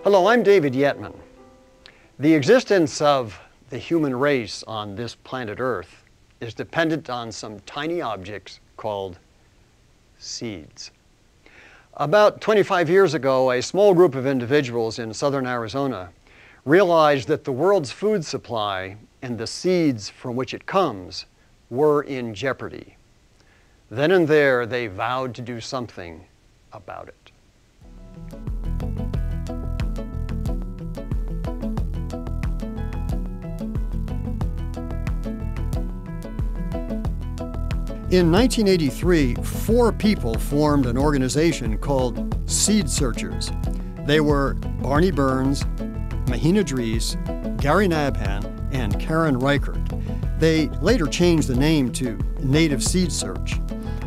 Hello, I'm David Yetman. The existence of the human race on this planet Earth is dependent on some tiny objects called seeds. About 25 years ago, a small group of individuals in southern Arizona realized that the world's food supply and the seeds from which it comes were in jeopardy. Then and there, they vowed to do something about it. In 1983, 4 people formed an organization called Seed Searchers. They were Barney Burns, Mahina Dries, Gary Nabhan, and Karen Reichert. They later changed the name to Native Seed Search,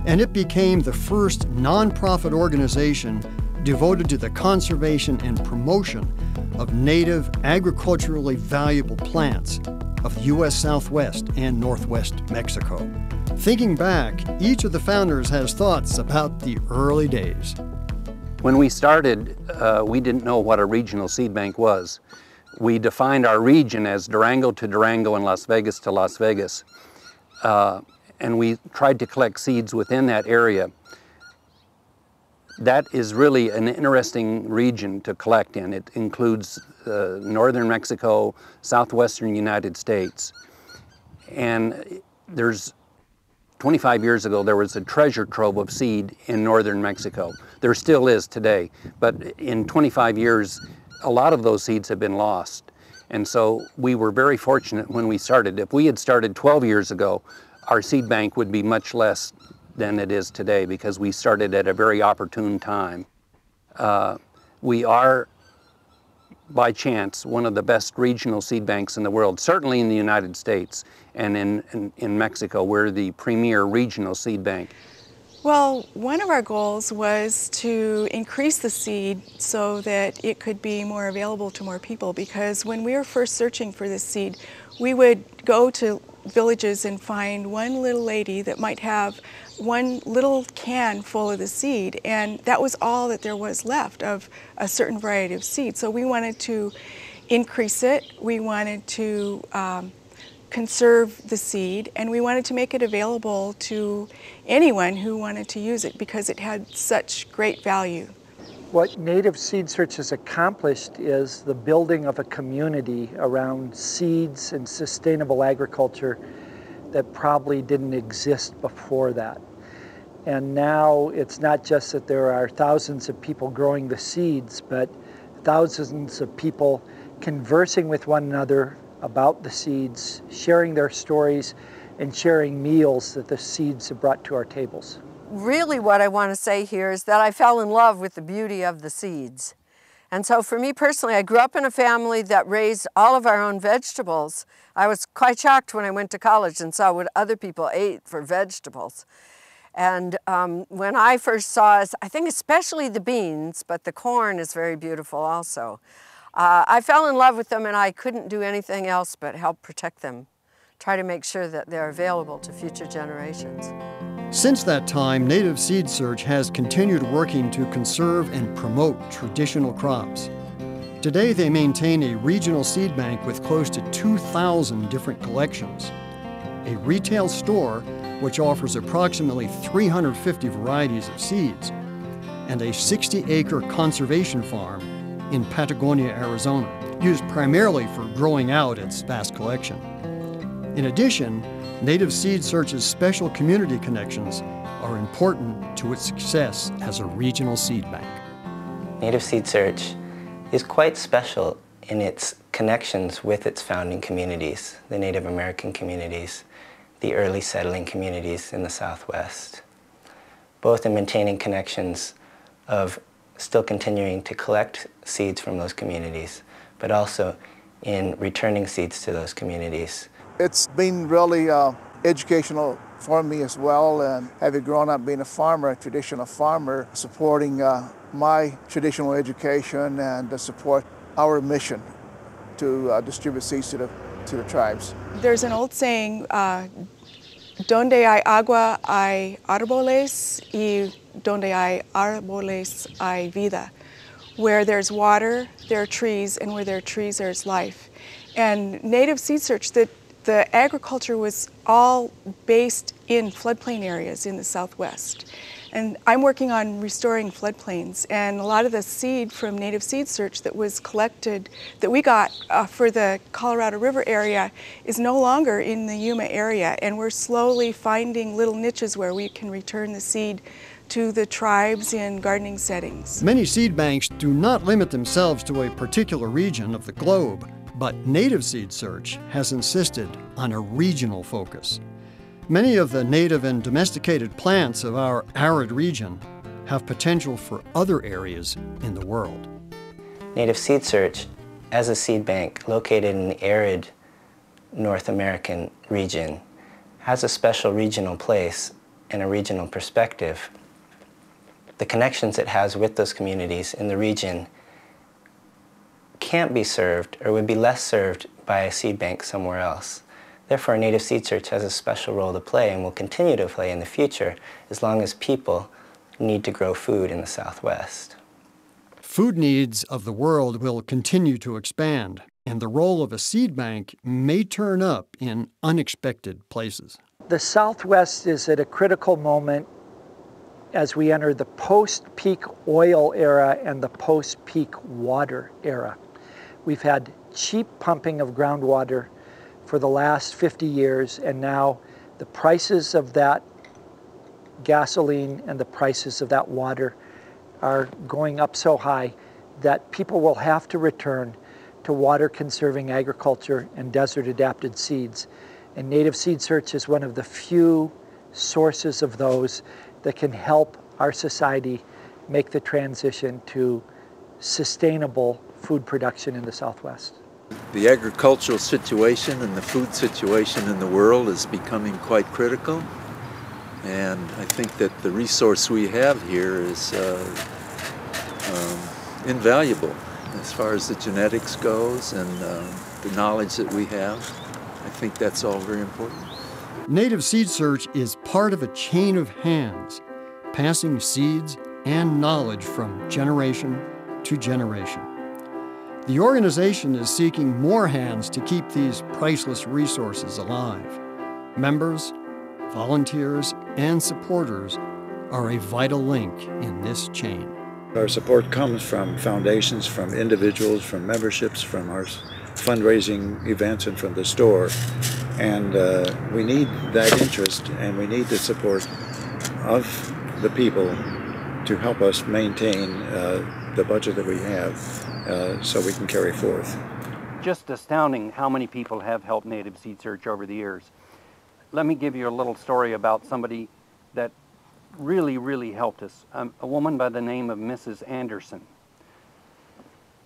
and it became the first nonprofit organization devoted to the conservation and promotion of native agriculturally valuable plants of the U.S. Southwest and Northwest Mexico. Thinking back, each of the founders has thoughts about the early days. When we started, we didn't know what a regional seed bank was. We defined our region as Durango to Durango and Las Vegas to Las Vegas. And we tried to collect seeds within that area. That is really an interesting region to collect in. It includes northern Mexico, southwestern United States. And 25 years ago, there was a treasure trove of seed in northern Mexico. There still is today, but in 25 years, a lot of those seeds have been lost. And so we were very fortunate when we started. If we had started 12 years ago, our seed bank would be much less than it is today because we started at a very opportune time. We are, by chance, one of the best regional seed banks in the world, certainly in the United States, and in Mexico. We're the premier regional seed bank. Well, one of our goals was to increase the seed so that it could be more available to more people, because when we were first searching for this seed, we would go to villages and find one little lady that might have one little can full of the seed, and that was all that there was left of a certain variety of seed. So we wanted to increase it, we wanted to conserve the seed, and we wanted to make it available to anyone who wanted to use it because it had such great value. What Native Seed Search has accomplished is the building of a community around seeds and sustainable agriculture that probably didn't exist before that. And now it's not just that there are thousands of people growing the seeds, but thousands of people conversing with one another about the seeds, sharing their stories, and sharing meals that the seeds have brought to our tables. Really what I want to say here is that I fell in love with the beauty of the seeds. And so for me personally, I grew up in a family that raised all of our own vegetables. I was quite shocked when I went to college and saw what other people ate for vegetables. And when I first saw, I think especially the beans, but the corn is very beautiful also. I fell in love with them, and I couldn't do anything else but help protect them, try to make sure that they're available to future generations. Since that time, Native Seed Search has continued working to conserve and promote traditional crops. Today, they maintain a regional seed bank with close to 2,000 different collections, a retail store which offers approximately 350 varieties of seeds, and a 60-acre conservation farm in Patagonia, Arizona, used primarily for growing out its vast collection. In addition, Native Seed Search's special community connections are important to its success as a regional seed bank. Native Seed Search is quite special in its connections with its founding communities, the Native American communities, the early settling communities in the Southwest, both in maintaining connections of still continuing to collect seeds from those communities, but also in returning seeds to those communities. It's been really educational for me as well, and having grown up being a farmer, a traditional farmer, supporting my traditional education and to support our mission to distribute seeds to the tribes. There's an old saying, donde hay agua hay árboles y donde hay árboles hay vida, Where there's water, there are trees, and where there are trees, there's life. And native seed search, the agriculture was all based in floodplain areas in the Southwest. And I'm working on restoring floodplains, and a lot of the seed from native seed search that was collected, that we got for the Colorado River area, is no longer in the Yuma area, and we're slowly finding little niches where we can return the seed to the tribes in gardening settings. Many seed banks do not limit themselves to a particular region of the globe, but native seed search has insisted on a regional focus. Many of the native and domesticated plants of our arid region have potential for other areas in the world. Native Seed Search, as a seed bank located in the arid North American region, has a special regional place and a regional perspective. The connections it has with those communities in the region can't be served or would be less served by a seed bank somewhere else. Therefore, Native Seed Search has a special role to play and will continue to play in the future as long as people need to grow food in the Southwest. Food needs of the world will continue to expand, and the role of a seed bank may turn up in unexpected places. The Southwest is at a critical moment as we enter the post-peak oil era and the post-peak water era. We've had cheap pumping of groundwater for the last 50 years, and now the prices of that gasoline and the prices of that water are going up so high that people will have to return to water-conserving agriculture and desert-adapted seeds. And Native Seed Search is one of the few sources of those that can help our society make the transition to sustainable food production in the Southwest. The agricultural situation and the food situation in the world is becoming quite critical, and I think that the resource we have here is invaluable as far as the genetics goes and the knowledge that we have. I think that's all very important. Native Seed Search is part of a chain of hands, passing seeds and knowledge from generation to generation. The organization is seeking more hands to keep these priceless resources alive. Members, volunteers, and supporters are a vital link in this chain. Our support comes from foundations, from individuals, from memberships, from our fundraising events, and from the store. And we need that interest, and we need the support of the people to help us maintain the budget that we have so we can carry forth. Just astounding how many people have helped Native Seed Search over the years. Let me give you a little story about somebody that really helped us. A woman by the name of Mrs. Anderson.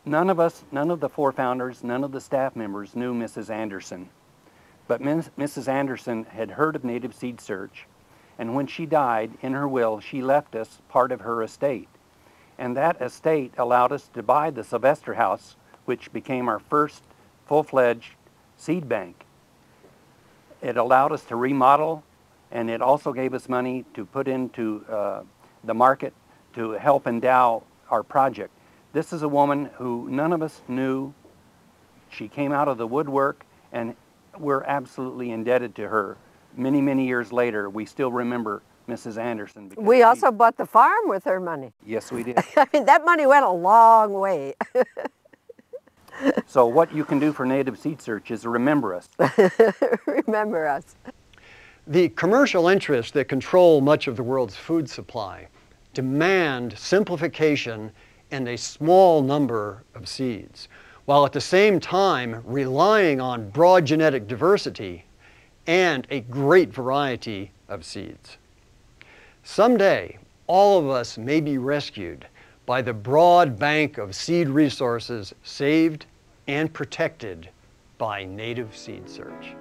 None of the four founders, none of the staff members knew Mrs. Anderson. But Mrs. Anderson had heard of Native Seed Search, and when she died, in her will, she left us part of her estate. And that estate allowed us to buy the Sylvester House, which became our first full-fledged seed bank. It allowed us to remodel, and it also gave us money to put into the market to help endow our project. This is a woman who none of us knew. She came out of the woodwork, and we're absolutely indebted to her. Many years later, we still remember Mrs. Anderson. We also bought the farm with her money. Yes, we did. I mean, that money went a long way. So what you can do for Native Seed Search is remember us. Remember us. The commercial interests that control much of the world's food supply demand simplification and a small number of seeds, while at the same time relying on broad genetic diversity and a great variety of seeds. Someday, all of us may be rescued by the broad bank of seed resources saved and protected by Native Seed Search.